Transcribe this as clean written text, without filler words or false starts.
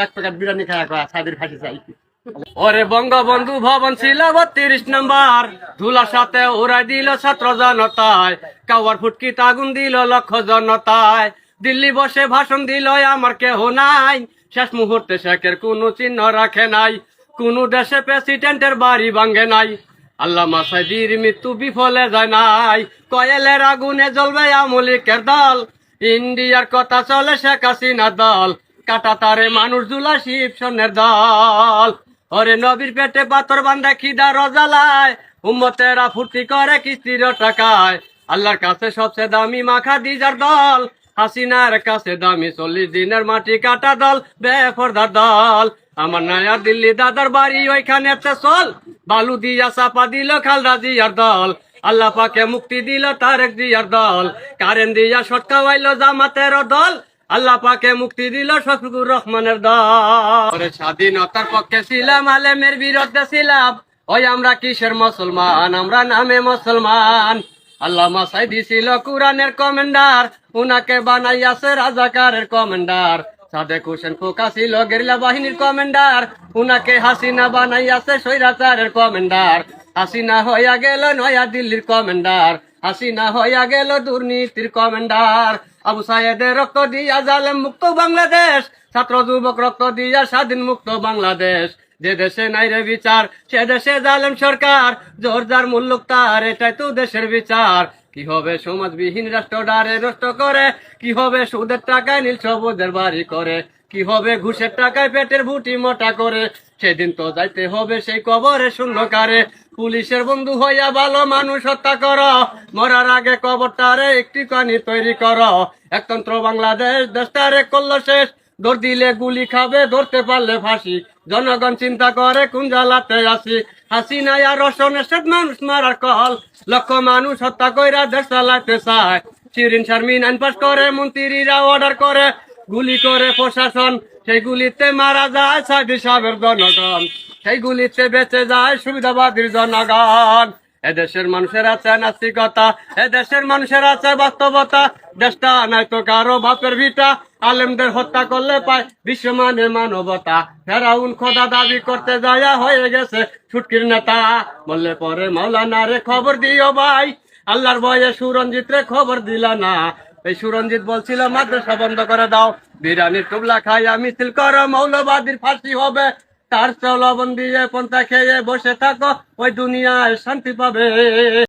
এক প্যাকেট বিরিয়ানি খায় সাইদের ফাঁসি চাই। ওরে বঙ্গবন্ধু ভবন ছিল ৩২ নম্বর, ধুলার সাথে উড়াই দিল ছাত্র জনতায়, কাওয়ার ফুটকিতে আগুন দিল লক্ষ জনতায়, দিল্লি বসে ভাষণ দিল আমার কেহ নাই, শেষ মুহূর্তে শেখের কোনো চিহ্ন রাখে নাই, কোন দেশে প্রেসিডেন্টের বাড়ি ভাঙ্গে নাই, আল্লামা সাইদির মৃত্যু বিফলে যায় নাই, কয়েলের আগুনে জ্বলবে আমলিকের দল, ইন্ডিয়ার কথা চলে শেখ হাসিনার দল, কাটা তারে মানুষ জুলা শিবসনের দল। ওরে নবীর পেটে পাথর বান্ধা খিদা রজালায়, উম্মতেরা ফুর্তি করে কিস্তির টাকায়, আল্লাহর কাছে সবচেয়ে দামি মাখা দিজার দল, হাসিনার কাছে দামি 40 দিনের মাটি কাটা দল, বেফরদার দল। আমার নয়া দিল্লি দাদার বাড়ি ওইখানে চল, বালু দিয়া চাপা দিল খালদা জিয়ার দল, আল্লাহ পাকে মুক্তি দিল তারেক জিয়ার দল, কারেন্ট দিয়া শর্ট খাওয়াইল জামাতের দল, আল্লাহ পাকে মুক্তি দিল শফিকুর রহমানের দল। স্বাধীনতার পক্ষে ছিলাম, আলেমের বিরুদ্ধে ছিলাম, ওই আমরা কিসের মুসলমান, আমরা নামে মুসলমান। আল্লামা সাইদি ছিল কুরআনের কমান্ডার, উনাকে বানাইয়াছে রাজাকারের কমান্ডার। সাদেক হোসেন খোকা ছিল গেরিলা বাহিনীর কমান্ডার, উনাকে হাসিনা বানাইয়াছে স্বৈরাচারের কমান্ডার। হাসিনা হইয়া গেল নয়া দিল্লির কমান্ডার, হাসিনা হইয়া গেল দুর্নীতির কমান্ডার। আবু সাইদের রক্ত দিয়া জালেম মুক্ত বাংলাদেশ, ছাত্র যুবক রক্ত দিয়া স্বাধীন মুক্ত বাংলাদেশ। যে দেশে নাই রে বিচার, সে দেশে জালেম সরকার, জোর যার মুল্লুক তার, এটাই তো দেশের বিচার। কি হবে সমাজবিহীন রাষ্ট্র ডারে নষ্ট করে, কি হবে সুদের টাকায় নীল সবুজের বাড়ি করে, কি হবে ঘুষের টাকায় পেটের ভুটি মোটা করে, সেদিন তো যাইতে হবে সেই কবরে শূন্যকারে। পুলিশের বন্ধু হইয়া ভালো মানুষ হত্যা করো, মরার আগে কবরটারে একটি কানি তৈরি করো। একতন্ত্র বাংলাদেশ দেশটারে করলো শেষ, দৌড় দিলে গুলি খাবে, ধরতে পারলে ফাঁসি। জনগণ চিন্তা করে কোন জ্বালাতে আসি, হাসিনা আর রসনের সাথে মানুষ মারার কল, লক্ষ মানুষ হত্যা কইরা দেশ চালাতে চায়। শিরিন শারমিন আইন পাস করে, মন্ত্রীরা অর্ডার করে, গুলি করে প্রশাসন, সেই গুলিতে মারা যায় সাইদি সাহেবের জনগণ, সেই গুলিতে বেঁচে যায় সুবিধাবাদীর জনগণ। এদেশের মানুষের আছে নাস্তিকতা, এদেশের মানুষের আছে বাস্তবতা, দেশটা নাই তো কারো বাপের ভিটা, আলেমদের হত্যা করলে পায় বিশ্বমানের মানবতা। ফেরাউন খোদা দাবি করতে যায়া হয়ে গেছে ছুটকির নেতা, বললে পরে মাওলানা রে খবর দিও ভাই, আল্লাহর ভয়ে সুরঞ্জিত রে খবর দিলা না। এই সুরঞ্জিত বলছিল মাদ্রাসা বন্ধ করে দাও, বিরিয়ানির টুবলা খাইয়া মিছিল করো, মৌলবাদীর ফাঁসি হবে, তার চলবন দিয়ে পন্থা খেয়ে বসে থাকো, ওই দুনিয়ায় শান্তি পাবে।